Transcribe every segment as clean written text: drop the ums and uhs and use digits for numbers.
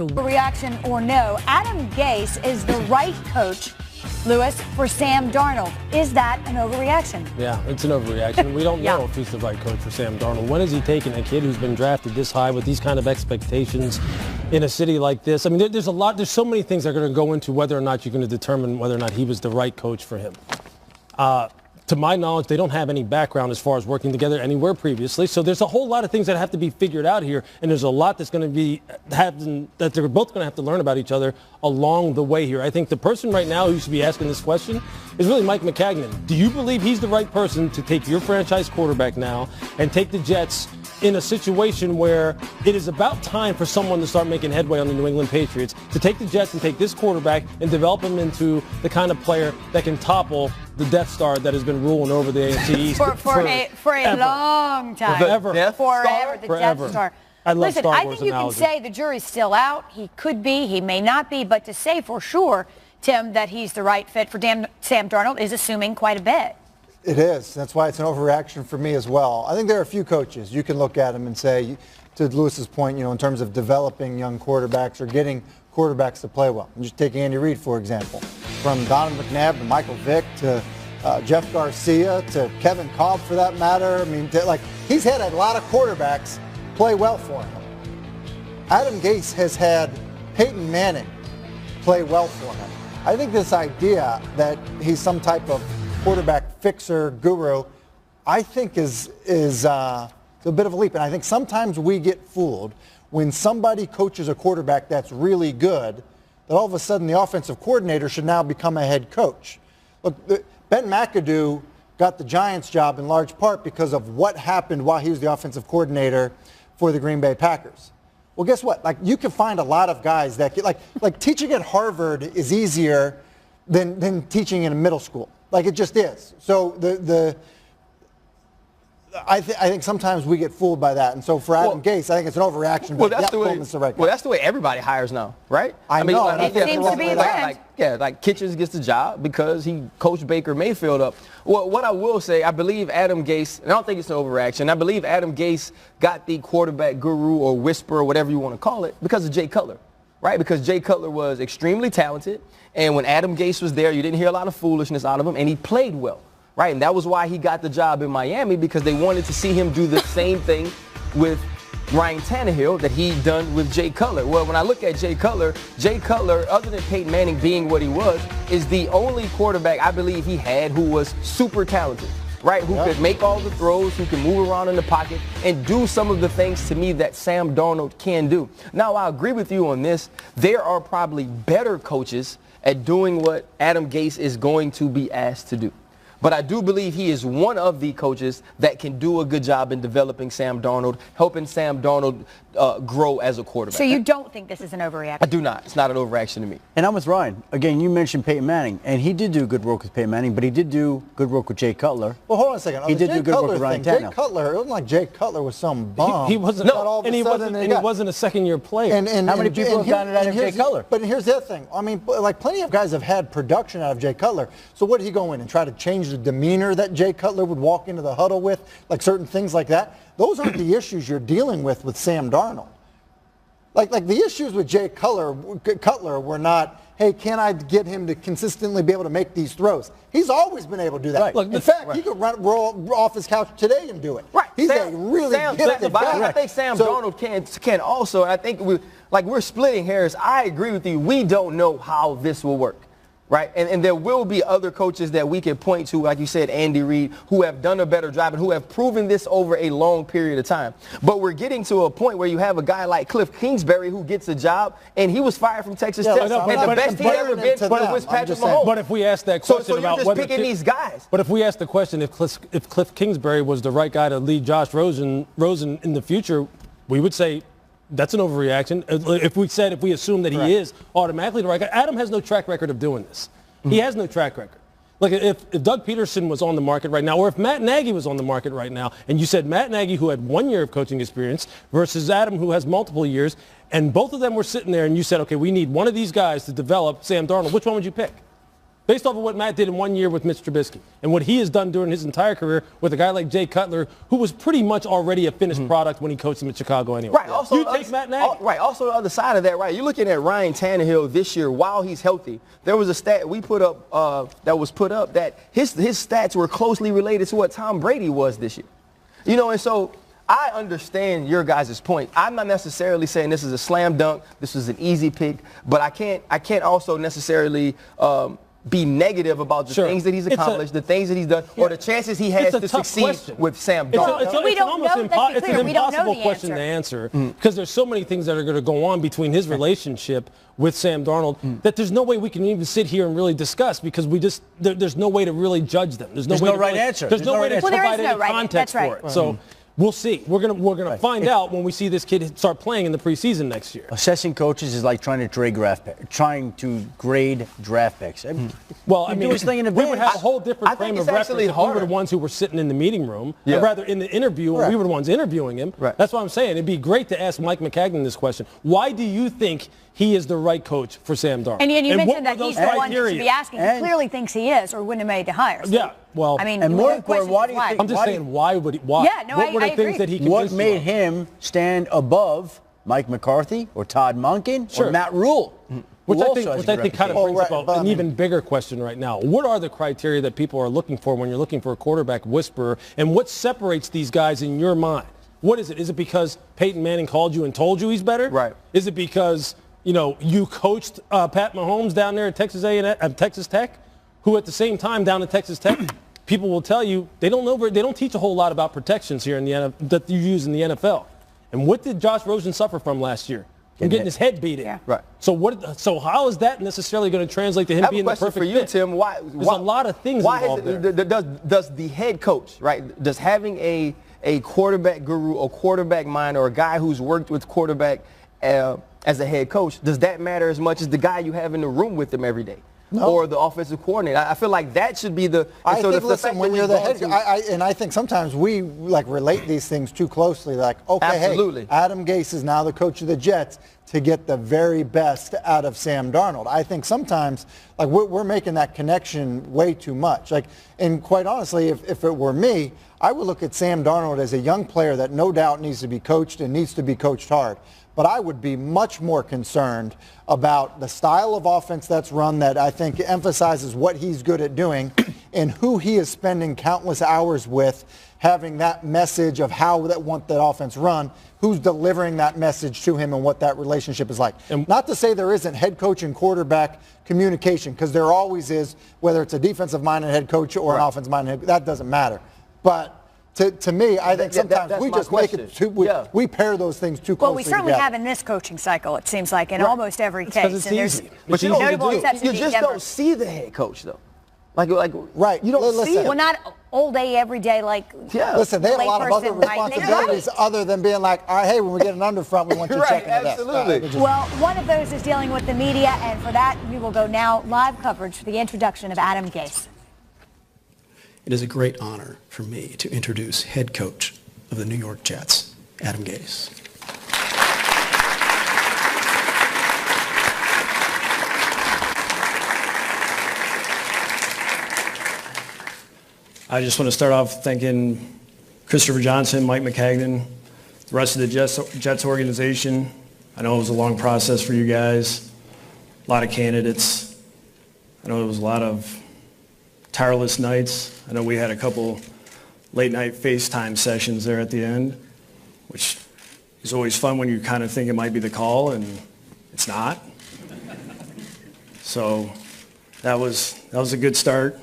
Reaction or no, Adam Gase is the right coach, Lewis, for Sam Darnold. Is that an overreaction? Yeah, it's an overreaction. We don't know if he's the right coach for Sam Darnold. When is he taking a kid who's been drafted this high with these kind of expectations in a city like this? I mean, there's so many things that are going to go into whether or not you're going to determine whether or not he was the right coach for him. To my knowledge, they don't have any background as far as working together anywhere previously. So there's a whole lot of things that have to be figured out here, and there's a lot that's going to be that they're both going to have to learn about each other along the way here. I think the person right now who should be asking this question is really Mike Maccagnan. Do you believe he's the right person to take your franchise quarterback now and take the Jets in a situation where it is about time for someone to start making headway on the New England Patriots, to take the Jets and take this quarterback and develop him into the kind of player that can topple the Death Star that has been ruling over the AFC East for a long time. Forever. Forever. The Death Star. Listen, Star I Wars think you analogy. can say the jury's still out. He could be, he may not be, but to say for sure, Tim, that he's the right fit for Sam Darnold is assuming quite a bit. It is. That's why it's an overreaction for me as well. I think there are a few coaches. You can look at them and say, to Lewis's point, in terms of developing young quarterbacks or getting quarterbacks to play well. And just take Andy Reid, for example. From Donovan McNabb to Michael Vick to Jeff Garcia to Kevin Kolb, for that matter. I mean, he's had a lot of quarterbacks play well for him. Adam Gase has had Peyton Manning play well for him. I think this idea that he's some type of quarterback fixer guru, I think is a bit of a leap. And I think sometimes we get fooled when somebody coaches a quarterback that's really good, that all of a sudden the offensive coordinator should now become a head coach. Look, Ben McAdoo got the Giants job in large part because of what happened while he was the offensive coordinator for the Green Bay Packers. Well, guess what? You can find a lot of guys that get, like teaching at Harvard is easier than teaching in a middle school. It just is. So I think sometimes we get fooled by that. And so for Adam Gase, I think it's an overreaction. Well, that's the way everybody hires now, right? I mean, it seems to be a trend. Like Kitchens gets the job because he coached Baker Mayfield up. Well, what I will say, I believe Adam Gase, and I don't think it's an overreaction, I believe Adam Gase got the quarterback guru or whisperer, whatever you want to call it, because of Jay Cutler. Right, because Jay Cutler was extremely talented, and when Adam Gase was there, you didn't hear a lot of foolishness out of him, and he played well, right? And that was why he got the job in Miami, because they wanted to see him do the same thing with Ryan Tannehill that he'd done with Jay Cutler. Well, when I look at Jay Cutler, other than Peyton Manning being what he was, is the only quarterback I believe he had who was super talented. Right, who could make all the throws, who can move around in the pocket and do some of the things to me that Sam Darnold can do. Now, I agree with you on this. There are probably better coaches at doing what Adam Gase is going to be asked to do. But I do believe he is one of the coaches that can do a good job in developing Sam Darnold, helping Sam Darnold grow as a quarterback. So you don't think this is an overreaction? I do not. It's not an overreaction to me. And I'm with Ryan. Again, you mentioned Peyton Manning, and he did do good work with Peyton Manning, but he did do good work with Jay Cutler. Well, hold on a second. He did do good work with Ryan Tannehill. Jay Cutler, it wasn't like Jay Cutler was some bum. He wasn't. He wasn't a second-year player. And how many people have gotten it out of Jay Cutler? But here's the other thing. I mean, plenty of guys have had production out of Jay Cutler. So what did he go in and try to change the demeanor that Jay Cutler would walk into the huddle with, like certain things like that? Those aren't the issues you're dealing with Sam Darnold. Like the issues with Jay Cutler were not, hey, can I get him to consistently be able to make these throws? He's always been able to do that. Right. Look, in fact, he could roll off his couch today and do it. Right. He's a really gifted guy. I think Sam Darnold can also. I think we're splitting hairs. I agree with you. We don't know how this will work. Right, and there will be other coaches that we can point to, like you said, Andy Reid, who have done a better job and who have proven this over a long period of time. But we're getting to a point where you have a guy like Cliff Kingsbury who gets a job, and he was fired from Texas Tech, and the best he'd ever been was Patrick Mahomes. But if we ask that question so about you're just picking these guys. But if we ask the question if Cliff Kingsbury was the right guy to lead Josh Rosen in the future, we would say that's an overreaction. If we assume that he is automatically the right guy, Adam has no track record of doing this. He has no track record. Like if Doug Peterson was on the market right now, or if Matt Nagy was on the market right now, and you said Matt Nagy, who had 1 year of coaching experience, versus Adam, who has multiple years, and both of them were sitting there, and you said, okay, we need one of these guys to develop Sam Darnold, which one would you pick? based off of what Matt did in 1 year with Mitch Trubisky and what he has done during his entire career with a guy like Jay Cutler, who was pretty much already a finished product when he coached him in Chicago anyway. Right. Also, you take Matt Nagy. Right. Also, the other side of that, right? You're looking at Ryan Tannehill this year while he's healthy. There was a stat we put up that his stats were closely related to what Tom Brady was this year. You know, and so I understand your guys' point. I'm not necessarily saying this is a slam dunk, this is an easy pick, but I can't also necessarily be negative about the things that he's accomplished, the things that he's done, or the chances he has to succeed with Sam Darnold. It's an impossible question to answer because there's so many things that are going to go on between his relationship with Sam Darnold that there's no way we can even sit here and really discuss because there's no way to really judge them. There's no right answer. There's no way to provide any context for it. So we'll see. We're gonna find out when we see this kid start playing in the preseason next year. Assessing coaches is like trying to grade draft picks. Well, I mean, we would have a whole different frame of reference if we were the ones who were sitting in the meeting room, or rather in the interview, and we were the ones interviewing him. Right. That's what I'm saying. It'd be great to ask Mike McCagnon this question. Why do you think he is the right coach for Sam Darnold? And you mentioned that he's the one who should be asking. He clearly thinks he is, or wouldn't have made the hire. So, yeah, well, I mean, and more important, why do you think? I'm just saying, why would he? Why? Yeah, no, what were the I things agree. that he? What made him stand above Mike McCarthy or Todd Monken or Matt Rule? Which I think kind of brings up an even bigger question right now. What are the criteria that people are looking for when you're looking for a quarterback whisperer, and what separates these guys in your mind? What is it? Is it because Peyton Manning called you and told you he's better? Right. Is it because you coached Pat Mahomes down there at Texas Tech, who at the same time down at Texas Tech, people will tell you they don't teach a whole lot about protections here in the NFL that you use in the NFL. And what did Josh Rosen suffer from last year? From getting his head beaten. Yeah. Right. So how is that necessarily going to translate to him being the perfect for you, fit? Tim. There's a lot of things involved there. Does the head coach, right? Does having a quarterback guru or quarterback mind or a guy who's worked with quarterback as a head coach, does that matter as much as the guy you have in the room with them every day? No. Or the offensive coordinator? I feel like that should be the. I think, listen, when you're the head, and I think sometimes we relate these things too closely. Like, okay, absolutely. Hey, Adam Gase is now the coach of the Jets to get the very best out of Sam Darnold. I think sometimes, like, we're making that connection way too much. Like, and quite honestly, if it were me, I would look at Sam Darnold as a young player that no doubt needs to be coached and needs to be coached hard. But I would be much more concerned about the style of offense that's run that I think emphasizes what he's good at doing and who he is spending countless hours with, having that message of how that want that offense run, who's delivering that message to him and what that relationship is like. And not to say there isn't head coach and quarterback communication, because there always is, whether it's a defensive-minded head coach or an offensive-minded head coach, that doesn't matter. But to me, I think sometimes we just make it too, we pair those things too closely. Well, we certainly together. have in this coaching cycle, it seems like, in almost every case. It's easy. But you just don't see the head coach, though. Like right. You don't see it. Well, not all day, every day, like. Yeah. Listen, they have a lot of other responsibilities other than being like, all right, hey, when we get an underfront, we want you checking it out. Absolutely. Well, one of those is dealing with the media, and for that, we will go now live coverage for the introduction of Adam Gase. It is a great honor for me to introduce head coach of the New York Jets, Adam Gase. I just want to start off thanking Christopher Johnson, Mike McCagnon, the rest of the Jets organization. I know it was a long process for you guys, a lot of candidates. I know it was a lot of tireless nights. I know we had a couple late night FaceTime sessions there at the end, which is always fun when you kind of think it might be the call and it's not. So that was a good start.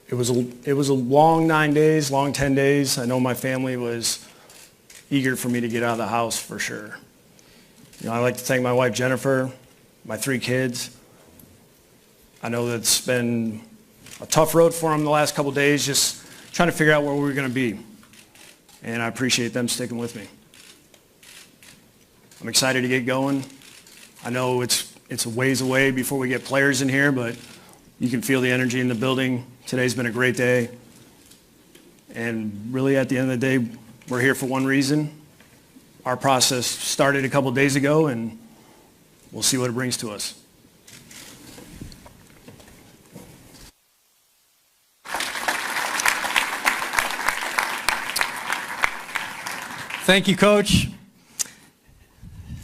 It was a long 9 days, long 10 days. I know my family was eager for me to get out of the house for sure. I'd like to thank my wife Jennifer, my 3 kids. I know that it's been a tough road for them the last couple of days, just trying to figure out where we were going to be. And I appreciate them sticking with me. I'm excited to get going. I know it's a ways away before we get players in here, but you can feel the energy in the building. Today's been a great day. And really at the end of the day, we're here for one reason. Our process started a couple of days ago, and we'll see what it brings to us. Thank you, Coach.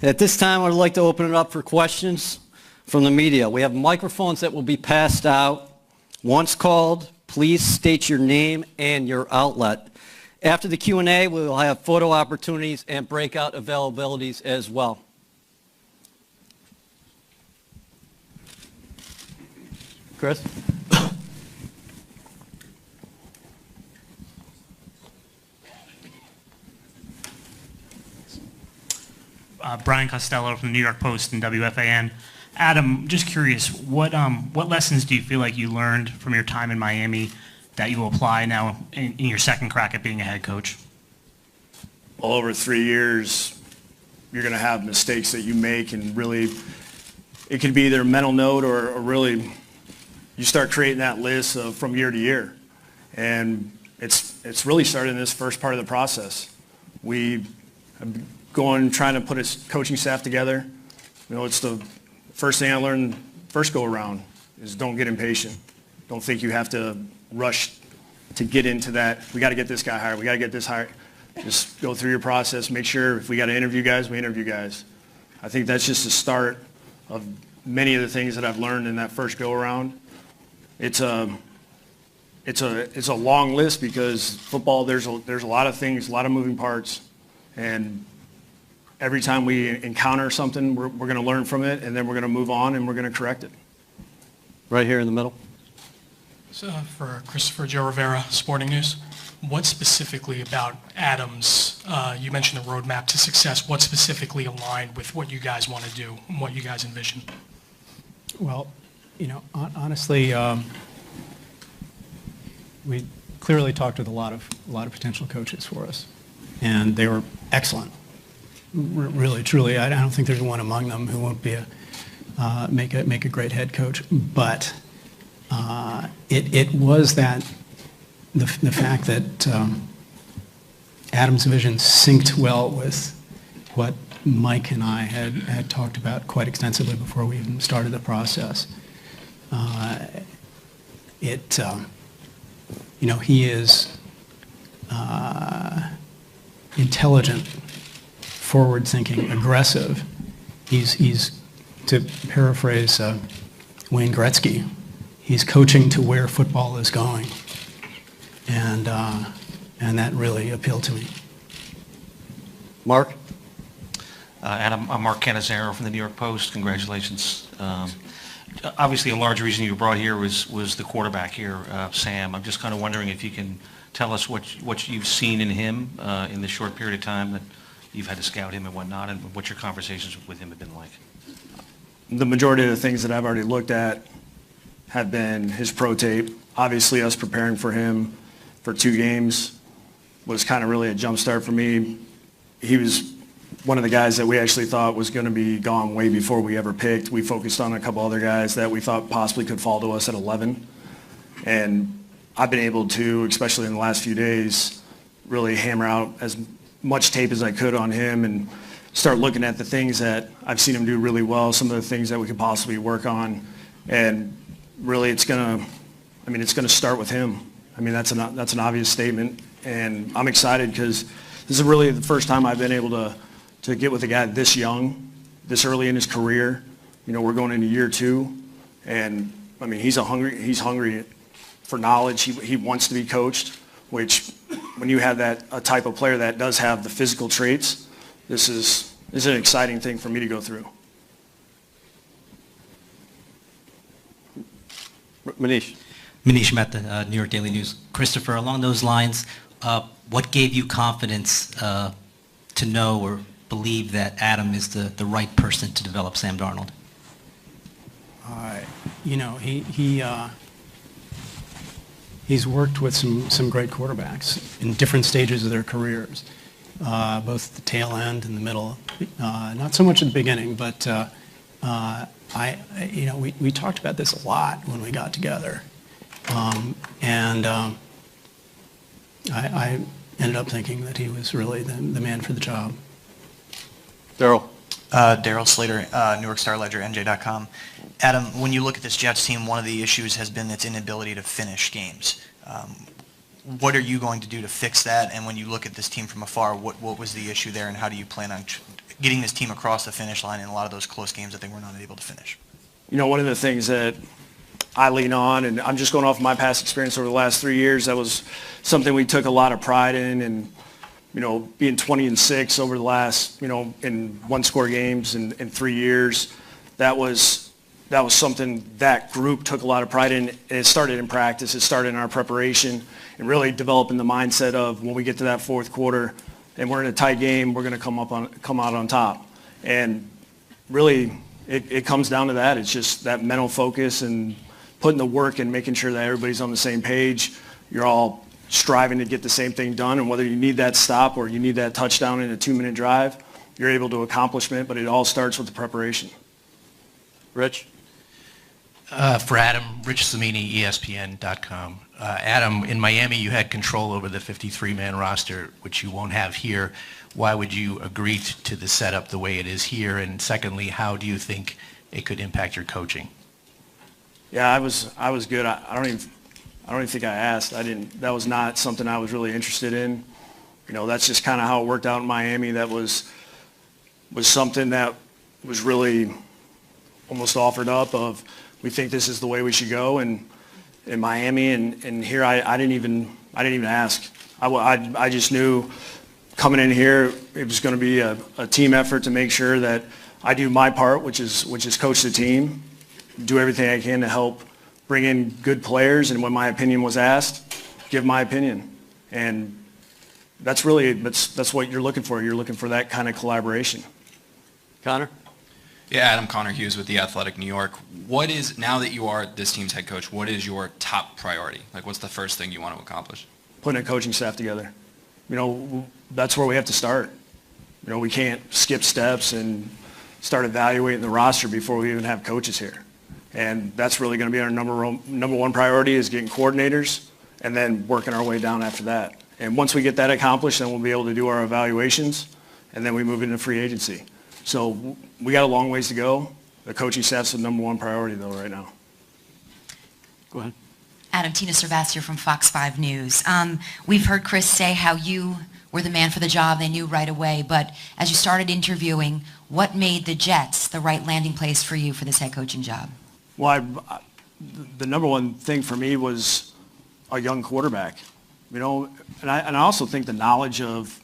At this time, I'd like to open it up for questions from the media. We have microphones that will be passed out. Once called, please state your name and your outlet. After the Q&A, we will have photo opportunities and breakout availabilities as well. Chris? Brian Costello from the New York Post and WFAN. Adam, just curious, what lessons do you feel like you learned from your time in Miami that you will apply now in your second crack at being a head coach? Well, over 3 years, you're going to have mistakes that you make, and really, it could be either a mental note or really you start creating that list from year to year. And it's really started in this first part of the process. We have trying to put a coaching staff together. You know, it's the first thing I learned first go around is don't get impatient. Don't think you have to rush to get into that. We got to get this guy hired. We got to get this hired. Just go through your process. Make sure if we got to interview guys, we interview guys. I think that's just the start of many of the things that I've learned in that first go around. It's a long list because football, there's a lot of things, a lot of moving parts, and every time we encounter something, we're going to learn from it, and then we're going to move on, and we're going to correct it. Right here in the middle. So for Christopher Joe Rivera, Sporting News, what specifically about Adams, you mentioned the roadmap to success, what specifically aligned with what you guys want to do and what you guys envision? Well, you know, honestly, we clearly talked with a lot of potential coaches for us, and they were excellent. Really, truly, I don't think there's one among them who won't be make a great head coach. But it was that the fact that Adam's vision synced well with what Mike and I had talked about quite extensively before we even started the process. You know, he is intelligent, forward-thinking, aggressive. He's to paraphrase Wayne Gretzky, he's coaching to where football is going, and that really appealed to me. Mark? Adam, I'm Mark Cannizzaro from the New York Post. Congratulations. Obviously, a large reason you were brought here was the quarterback here, Sam. I'm just kind of wondering if you can tell us what you've seen in him in the short period of time that you've had to scout him and whatnot, and what your conversations with him have been like. The majority of the things that I've already looked at have been his pro tape. Obviously, us preparing for him for 2 games was kind of really a jump start for me. He was one of the guys that we actually thought was going to be gone way before we ever picked. We focused on a couple other guys that we thought possibly could fall to us at 11. And I've been able to, especially in the last few days, really hammer out as much tape as I could on him and start looking at the things that I've seen him do really well, some of the things that we could possibly work on. And really it's going to start with him. I mean, that's an obvious statement. And I'm excited because this is really the first time I've been able to get with a guy this young, this early in his career. You know, we're going into year 2, and I mean, he's hungry for knowledge. He wants to be coached, which when you have a type of player that does have the physical traits, this is an exciting thing for me to go through. Manish. Manish Mehta, New York Daily News. Christopher, along those lines, what gave you confidence to know or believe that Adam is the right person to develop Sam Darnold? You know, he's worked with some great quarterbacks in different stages of their careers, both at the tail end and the middle. Not so much at the beginning, but we talked about this a lot when we got together, and I ended up thinking that he was really the man for the job. Daryl. Daryl Slater, New York Star Ledger, NJ.com. Adam, when you look at this Jets team, one of the issues has been its inability to finish games. what are you going to do to fix that? And when you look at this team from afar, what was the issue there, and how do you plan on getting this team across the finish line in a lot of those close games that they were not able to finish? One of the things that I lean on, and I'm just going off my past experience over the last 3 years, that was something we took a lot of pride in, and being 20-6 over the last, in one-score games in 3 years, that was something that group took a lot of pride in. It started in practice. It started in our preparation, and really developing the mindset of when we get to that fourth quarter and we're in a tight game, we're going to come out on top. And really, it comes down to that. It's just that mental focus and putting the work and making sure that everybody's on the same page. You're all striving to get the same thing done, and whether you need that stop or you need that touchdown in a 2-minute drive, you're able to accomplish it, but it all starts with the preparation. Rich? For Adam, Rich Samini, ESPN.com. Adam, in Miami, you had control over the 53-man roster, which you won't have here. Why would you agree to the setup the way it is here? And secondly, how do you think it could impact your coaching? Yeah, I was good. I don't even think I asked. That was not something I was really interested in. That's just kind of how it worked out in Miami. That was something that was really almost offered up of, we think this is the way we should go, and in Miami and here I didn't even ask. I just knew coming in here it was going to be a team effort to make sure that I do my part, which is coach the team, do everything I can to help bring in good players, and when my opinion was asked, give my opinion. And that's what you're looking for. You're looking for that kind of collaboration. Connor? Yeah, Adam, Connor Hughes with The Athletic New York. Now that you are this team's head coach, what is your top priority? What's the first thing you want to accomplish? Putting a coaching staff together. That's where we have to start. We can't skip steps and start evaluating the roster before we even have coaches here. And that's really going to be our number one priority, is getting coordinators and then working our way down after that. And once we get that accomplished, then we'll be able to do our evaluations, and then we move into free agency. So we got a long ways to go. The coaching staff's the number one priority, though, right now. Go ahead. Adam, Tina Cervasier from Fox 5 News. We've heard Chris say how you were the man for the job. They knew right away. But as you started interviewing, what made the Jets the right landing place for you for this head coaching job? Well, the number one thing for me was a young quarterback. And I also think the knowledge of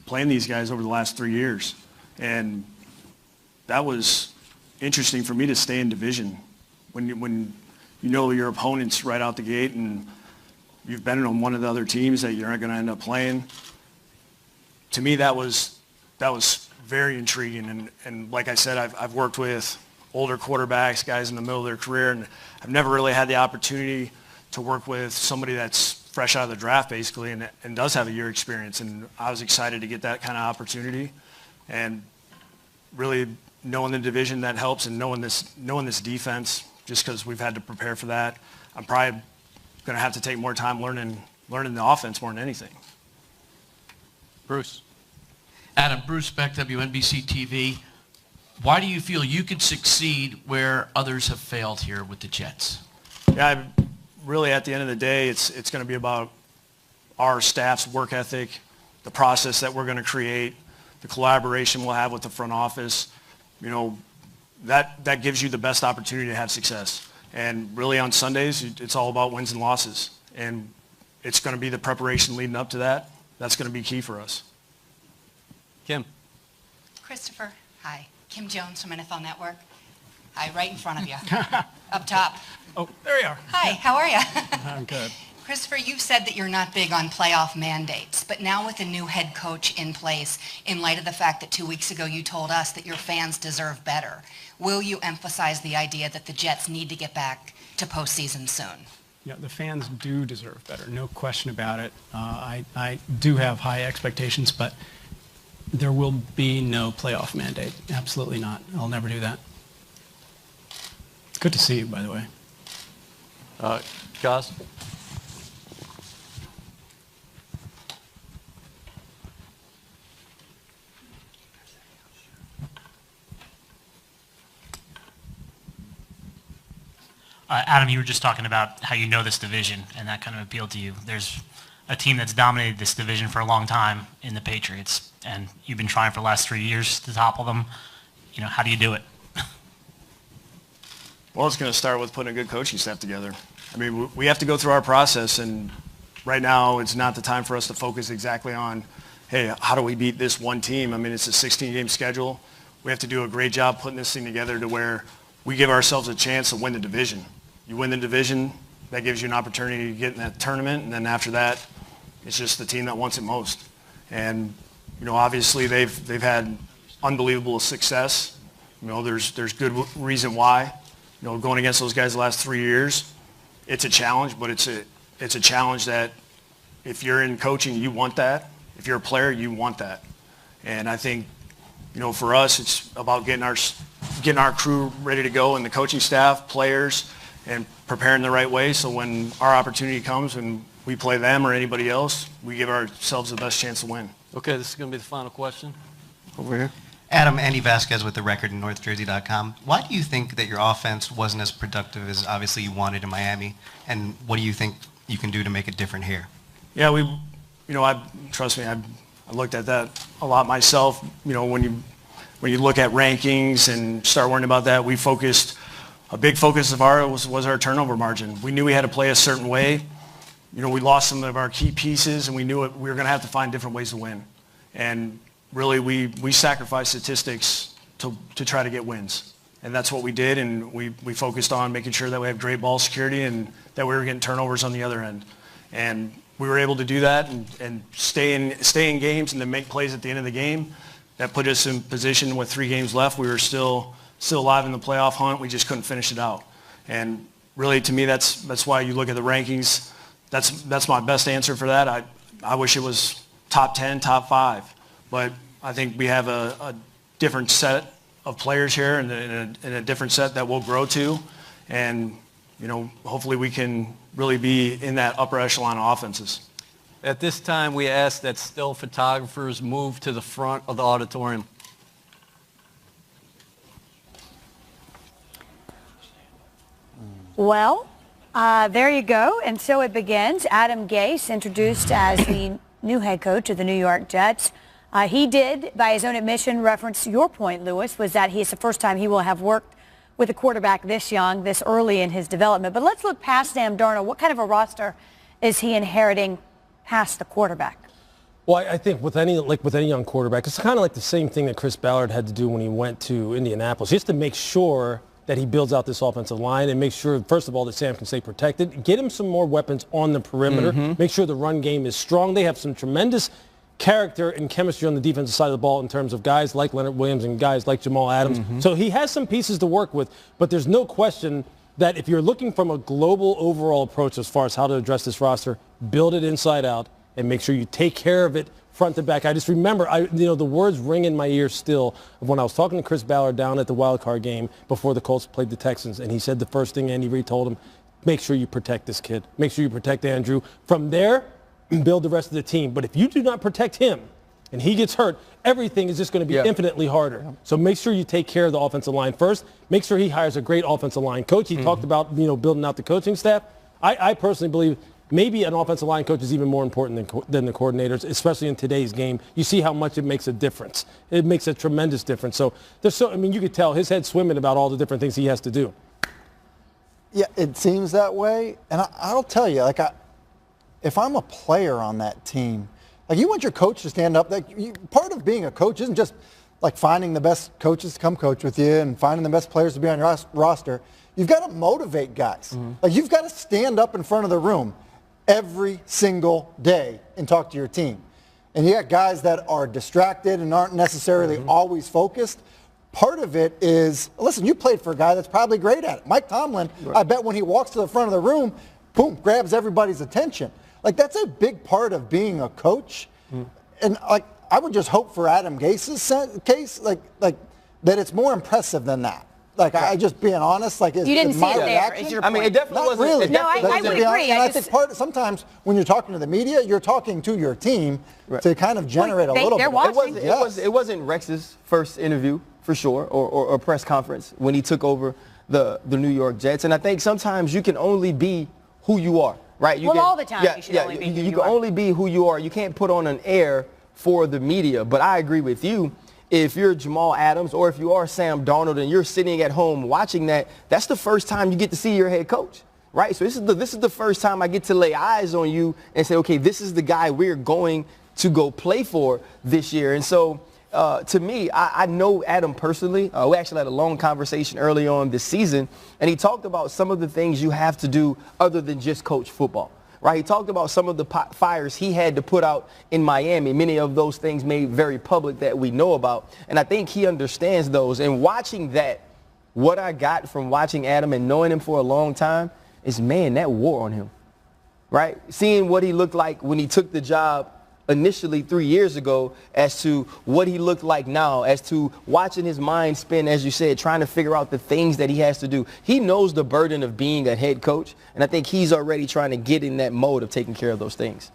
playing these guys over the last 3 years. And that was interesting for me to stay in division when you know your opponents right out the gate and you've been on one of the other teams that you're not going to end up playing. To me, that was very intriguing. And like I said, I've worked with older quarterbacks, guys in the middle of their career, and I've never really had the opportunity to work with somebody that's fresh out of the draft, basically, and does have a year experience. And I was excited to get that kind of opportunity. And really knowing the division, that helps, and knowing this defense, just because we've had to prepare for that. I'm probably going to have to take more time learning the offense more than anything. Bruce. Adam, Bruce Beck, WNBC TV. Why do you feel you can succeed where others have failed here with the Jets? Yeah, really at the end of the day, it's going to be about our staff's work ethic, the process that we're going to create, the collaboration we'll have with the front office. That gives you the best opportunity to have success. And really on Sundays, it's all about wins and losses. And it's going to be the preparation leading up to that. That's going to be key for us. Kim. Christopher, hi. Kim Jones from NFL Network. Hi, right in front of you. Up top. Oh, there you are. Hi, how are you? I'm good. Christopher, you've said that you're not big on playoff mandates, but now with a new head coach in place, in light of the fact that 2 weeks ago you told us that your fans deserve better, will you emphasize the idea that the Jets need to get back to postseason soon? Yeah, the fans do deserve better, no question about it. I do have high expectations, but there will be no playoff mandate. Absolutely not. I'll never do that. Good to see you, by the way. Gase? Adam, you were just talking about how you know this division, and that kind of appealed to you. There's a team that's dominated this division for a long time in the Patriots, and you've been trying for the last 3 years to topple them. You know, how do you do it? Well, it's going to start with putting a good coaching staff together. I mean, we have to go through our process, and right now it's not the time for us to focus exactly on, hey, how do we beat this one team? I mean, it's a 16-game schedule. We have to do a great job putting this thing together to where we give ourselves a chance to win the division. You win the division, that gives you an opportunity to get in that tournament, and then after that, it's just the team that wants it most. And, you know, obviously they've had unbelievable success. You know, there's good reason why. You know, going against those guys the last 3 years, it's a challenge, but it's a challenge that if you're in coaching, you want that. If you're a player, you want that. And I think, you know, for us, it's about getting our crew ready to go, and the coaching staff, players, and preparing the right way, so when our opportunity comes and we play them or anybody else, we give ourselves the best chance to win. Okay, this is going to be the final question. Over here. Adam, Andy Vasquez with The Record and NorthJersey.com. Why do you think that your offense wasn't as productive as obviously you wanted in Miami, and what do you think you can do to make it different here? Yeah, trust me, I looked at that a lot myself. You know, when you look at rankings and start worrying about that, a big focus of ours was our turnover margin. We knew we had to play a certain way. You know, we lost some of our key pieces, and we knew we were going to have to find different ways to win. And really, we sacrificed statistics to try to get wins. And that's what we did, and we focused on making sure that we have great ball security and that we were getting turnovers on the other end. And we were able to do that and stay in games and then make plays at the end of the game. That put us in position with 3 games left. We were still alive in the playoff hunt. We just couldn't finish it out. And really, to me, that's why you look at the rankings. That's my best answer for that. I wish it was top 10, top 5. But I think we have a different set of players here and a different set that we'll grow to. And, you know, hopefully we can really be in that upper echelon of offenses. At this time, we ask that still photographers move to the front of the auditorium. Well, there you go. And so it begins. Adam Gase, introduced as the new head coach of the New York Jets. He did, by his own admission, reference your point, Lewis, was that it's the first time he will have worked with a quarterback this young, this early in his development. But let's look past Sam Darnold. What kind of a roster is he inheriting past the quarterback? Well, I think with any young quarterback, it's kind of like the same thing that Chris Ballard had to do when he went to Indianapolis. He has to make sure that he builds out this offensive line and make sure, first of all, that Sam can stay protected. Get him some more weapons on the perimeter. Make sure the run game is strong. They have some tremendous character and chemistry on the defensive side of the ball in terms of guys like Leonard Williams and guys like Jamal Adams. So he has some pieces to work with, but there's no question that if you're looking from a global overall approach as far as how to address this roster, build it inside out and make sure you take care of it front to back. I just remember, the words ring in my ears still of when I was talking to Chris Ballard down at the wild card game before the Colts played the Texans, and he said the first thing Andy Reid told him, make sure you protect this kid. Make sure you protect Andrew. From there, build the rest of the team. But if you do not protect him and he gets hurt, everything is just going to be infinitely harder. So make sure you take care of the offensive line first. Make sure he hires a great offensive line coach. He talked about, building out the coaching staff. I personally believe maybe an offensive line coach is even more important than the coordinators, especially in today's game. You see how much it makes a difference. It makes a tremendous difference. So you could tell his head's swimming about all the different things he has to do. Yeah, it seems that way. And I'll tell you, if I'm a player on that team, you want your coach to stand up. Part of being a coach isn't just finding the best coaches to come coach with you and finding the best players to be on your roster. You've got to motivate guys. You've got to stand up in front of the room every single day and talk to your team. And you got guys that are distracted and aren't necessarily always focused. Part of it is, listen, you played for a guy that's probably great at it. Mike Tomlin, I bet when he walks to the front of the room, boom, grabs everybody's attention. That's a big part of being a coach. And I would just hope for Adam Gase's case, that it's more impressive than that. I just being honest, you didn't see it there. Is your point? I mean, it definitely wasn't. Really. No, I would agree. And I think sometimes when you're talking to the media, you're talking to your team to kind of generate a little bit. They're watching. It wasn't Rex's first interview for sure, or a press conference when he took over the New York Jets. And I think sometimes you can only be who you are, right? All the time you should only be who you can only be who you are. You can't put on an air for the media. But I agree with you. If you're Jamal Adams or if you are Sam Darnold and you're sitting at home watching that, that's the first time you get to see your head coach, right? So this is the first time I get to lay eyes on you and say, okay, this is the guy we're going to go play for this year. And so to me, I know Adam personally. We actually had a long conversation early on this season, and he talked about some of the things you have to do other than just coach football. Right, he talked about some of the fires he had to put out in Miami, many of those things made very public that we know about. And I think he understands those. And watching that, what I got from watching Adam and knowing him for a long time is, man, that wore on him. Right? Seeing what he looked like when he took the job initially 3 years ago as to what he looked like now, as to watching his mind spin, as you said, trying to figure out the things that he has to do. He knows the burden of being a head coach, and I think he's already trying to get in that mode of taking care of those things.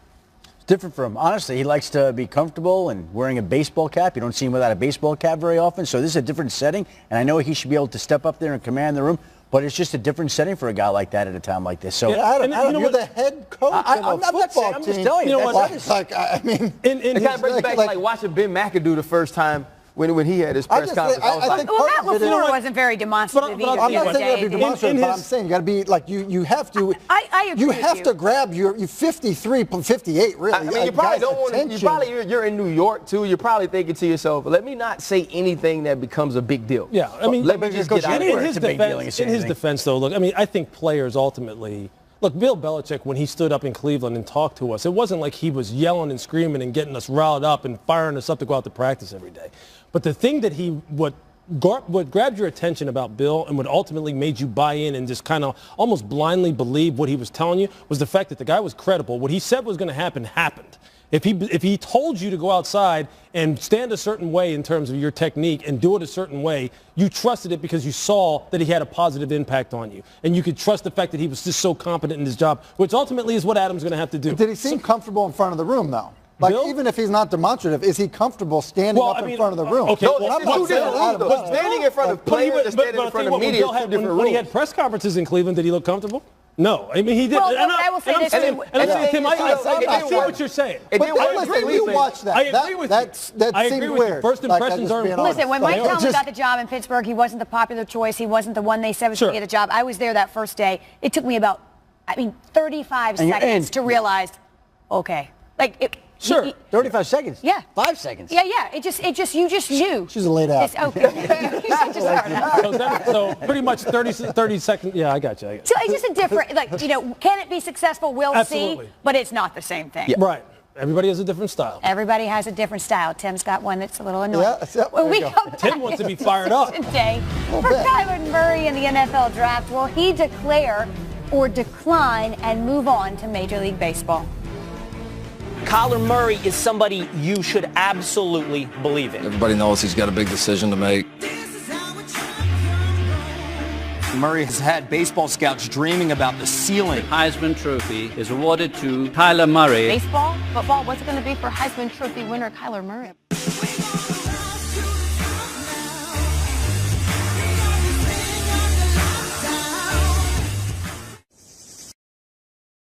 It's different for him. Honestly, he likes to be comfortable and wearing a baseball cap. You don't see him without a baseball cap very often, so this is a different setting, and I know he should be able to step up there and command the room. But it's just a different setting for a guy like that at a time like this. So Adam, you're the head coach of a football team. I'm just telling you. I mean, it kind of brings back like watching Ben McAdoo the first time when he had his press conference. Matt LaFleur wasn't very demonstrative either. I'm not saying you have to be demonstrative, but I'm saying you got to be like you have to. I agree. You have to grab your 53, 58. Really, I mean, you probably don't want to. You're in New York too. You're probably thinking to yourself, "Let me not say anything that becomes a big deal." Yeah, I mean, let me just get out of in his defense, though, look, I mean, I think players ultimately. Look, Bill Belichick, when he stood up in Cleveland and talked to us, it wasn't like he was yelling and screaming and getting us riled up and firing us up to go out to practice every day. But the thing that what grabbed your attention about Bill and what ultimately made you buy in and just kind of almost blindly believe what he was telling you was the fact that the guy was credible. What he said was going to happen happened. If he told you to go outside and stand a certain way in terms of your technique and do it a certain way, you trusted it because you saw that he had a positive impact on you. And you could trust the fact that he was just so competent in his job, which ultimately is what Adam's going to have to do. But did he seem comfortable in front of the room, though? Like, Bill? Even if he's not demonstrative, is he comfortable standing up in front of the room? Okay, standing in front of players and standing in front of media is two different rooms. When he had press conferences in Cleveland, did he look comfortable? No, I mean he did. Well, I will say this. Tim, I see what you're saying. But you watch that. I agree with you. That seemed weird. First impressions are important. Listen, when Mike Tomlin got the job in Pittsburgh, he wasn't the popular choice. He wasn't the one they said was going to get the job. I was there that first day. It took me about, 35 seconds to realize, okay, like. Sure, 35 seconds. Yeah. 5 seconds. Yeah. You just knew. She's a late out. So pretty much 30 seconds. Yeah, I got you. So it's just a different, can it be successful? We'll see, but it's not the same thing. Yeah. Right. Everybody has a different style. Everybody has a different style. Tim's got one that's a little annoying. Tim wants to be fired up. Today, for Kyler Murray in the NFL draft, will he declare or decline and move on to Major League Baseball? Kyler Murray is somebody you should absolutely believe in. Everybody knows he's got a big decision to make. Murray has had baseball scouts dreaming about the ceiling. The Heisman Trophy is awarded to Kyler Murray. Baseball, football, what's it going to be for Heisman Trophy winner Kyler Murray?